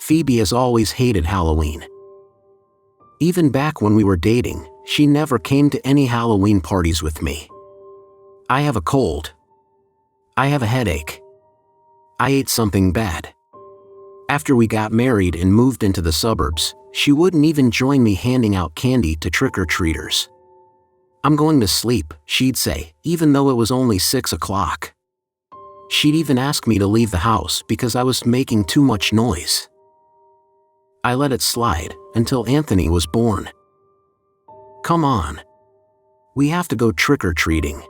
Phoebe has always hated Halloween. Even back when we were dating, she never came to any Halloween parties with me. I have a cold. I have a headache. I ate something bad. After we got married and moved into the suburbs, she wouldn't even join me handing out candy to trick-or-treaters. I'm going to sleep, she'd say, even though it was only 6 o'clock. She'd even ask me to leave the house because I was making too much noise. I let it slide until Anthony was born. Come on. We have to go trick-or-treating.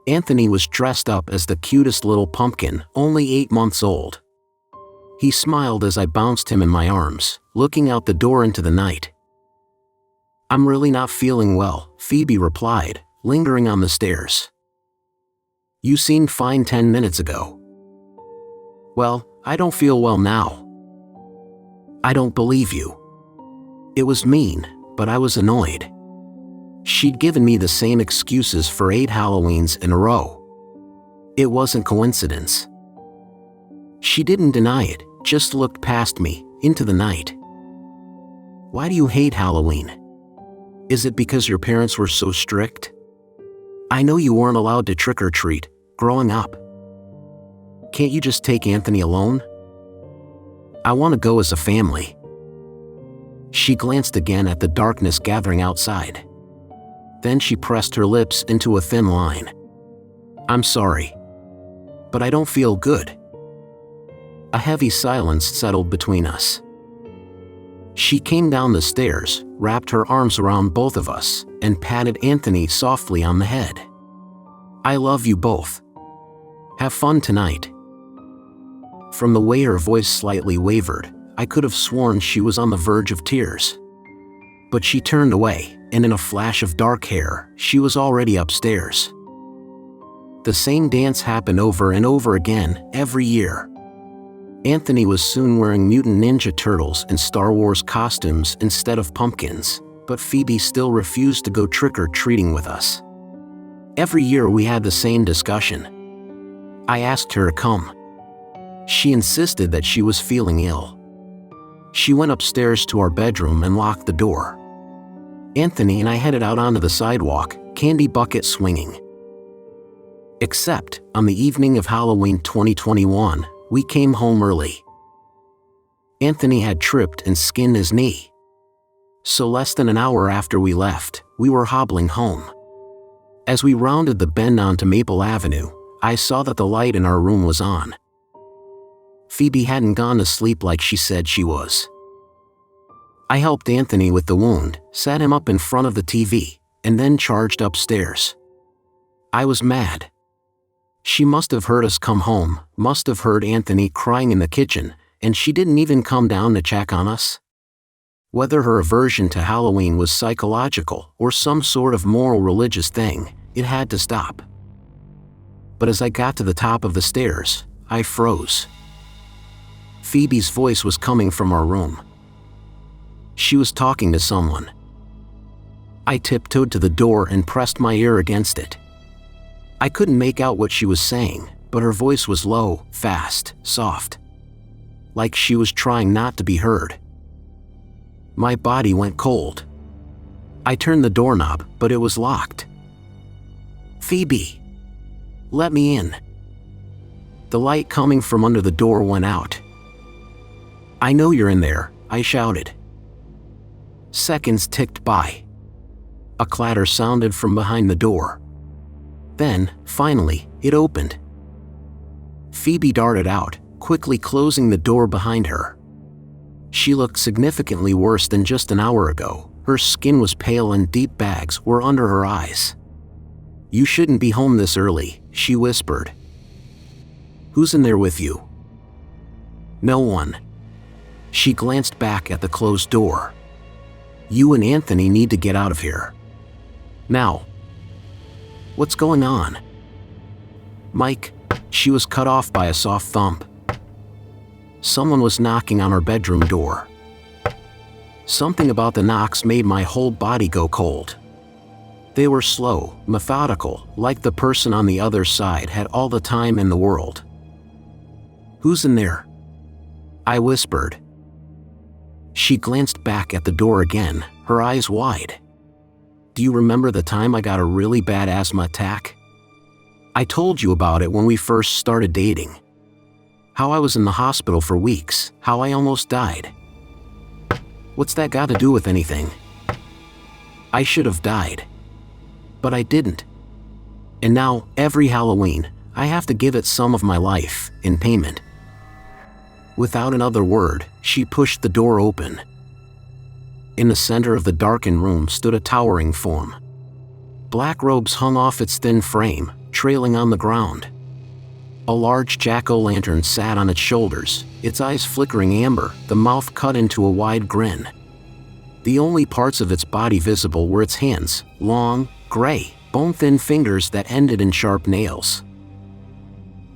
Anthony was dressed up as the cutest little pumpkin, only 8 months old. He smiled as I bounced him in my arms, looking out the door into the night. I'm really not feeling well, Phoebe replied, lingering on the stairs. You seemed fine 10 minutes ago. Well, I don't feel well now. I don't believe you. It was mean, but I was annoyed. She'd given me the same excuses for 8 Halloweens in a row. It wasn't coincidence. She didn't deny it, just looked past me, into the night. Why do you hate Halloween? Is it because your parents were so strict? I know you weren't allowed to trick-or-treat, growing up. Can't you just take Anthony alone? I want to go as a family. She glanced again at the darkness gathering outside. Then she pressed her lips into a thin line. I'm sorry. But I don't feel good. A heavy silence settled between us. She came down the stairs, wrapped her arms around both of us, and patted Anthony softly on the head. I love you both. Have fun tonight. From the way her voice slightly wavered, I could have sworn she was on the verge of tears. But she turned away, and in a flash of dark hair, she was already upstairs. The same dance happened over and over again, every year. Anthony was soon wearing Mutant Ninja Turtles and Star Wars costumes instead of pumpkins, but Phoebe still refused to go trick-or-treating with us. Every year we had the same discussion. I asked her to come. She insisted that she was feeling ill. She went upstairs to our bedroom and locked the door. Anthony and I headed out onto the sidewalk, candy bucket swinging. Except, on the evening of Halloween 2021, we came home early. Anthony had tripped and skinned his knee. So less than an hour after we left, we were hobbling home. As we rounded the bend onto Maple Avenue, I saw that the light in our room was on. Phoebe hadn't gone to sleep like she said she was. I helped Anthony with the wound, sat him up in front of the TV, and then charged upstairs. I was mad. She must have heard us come home, must have heard Anthony crying in the kitchen, and she didn't even come down to check on us. Whether her aversion to Halloween was psychological or some sort of moral religious thing, it had to stop. But as I got to the top of the stairs, I froze. Phoebe's voice was coming from our room. She was talking to someone. I tiptoed to the door and pressed my ear against it. I couldn't make out what she was saying, but her voice was low, fast, soft. Like she was trying not to be heard. My body went cold. I turned the doorknob, but it was locked. Phoebe! Let me in. The light coming from under the door went out. I know you're in there, I shouted. Seconds ticked by. A clatter sounded from behind the door. Then, finally, it opened. Phoebe darted out, quickly closing the door behind her. She looked significantly worse than just an hour ago. Her skin was pale and deep bags were under her eyes. You shouldn't be home this early, she whispered. Who's in there with you? No one. She glanced back at the closed door. You and Anthony need to get out of here. Now. What's going on? Mike, she was cut off by a soft thump. Someone was knocking on her bedroom door. Something about the knocks made my whole body go cold. They were slow, methodical, like the person on the other side had all the time in the world. Who's in there? I whispered. She glanced back at the door again, her eyes wide. Do you remember the time I got a really bad asthma attack? I told you about it when we first started dating. How I was in the hospital for weeks, how I almost died. What's that got to do with anything? I should have died. But I didn't. And now, every Halloween, I have to give it some of my life, in payment. Without another word, she pushed the door open. In the center of the darkened room stood a towering form. Black robes hung off its thin frame, trailing on the ground. A large jack-o'-lantern sat on its shoulders, its eyes flickering amber, the mouth cut into a wide grin. The only parts of its body visible were its hands, long, gray, bone-thin fingers that ended in sharp nails.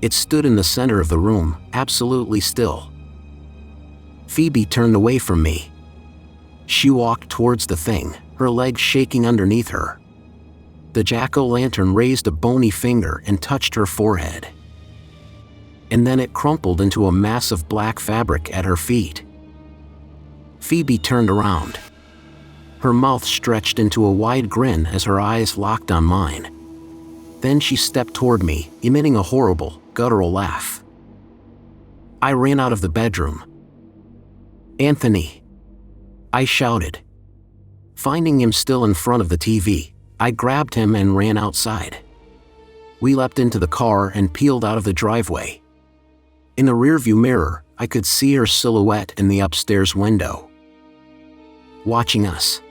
It stood in the center of the room, absolutely still. Phoebe turned away from me. She walked towards the thing, her legs shaking underneath her. The jack-o'-lantern raised a bony finger and touched her forehead. And then it crumpled into a mass of black fabric at her feet. Phoebe turned around. Her mouth stretched into a wide grin as her eyes locked on mine. Then she stepped toward me, emitting a horrible, guttural laugh. I ran out of the bedroom. "Anthony!" I shouted. Finding him still in front of the TV, I grabbed him and ran outside. We leapt into the car and peeled out of the driveway. In the rearview mirror, I could see her silhouette in the upstairs window, watching us.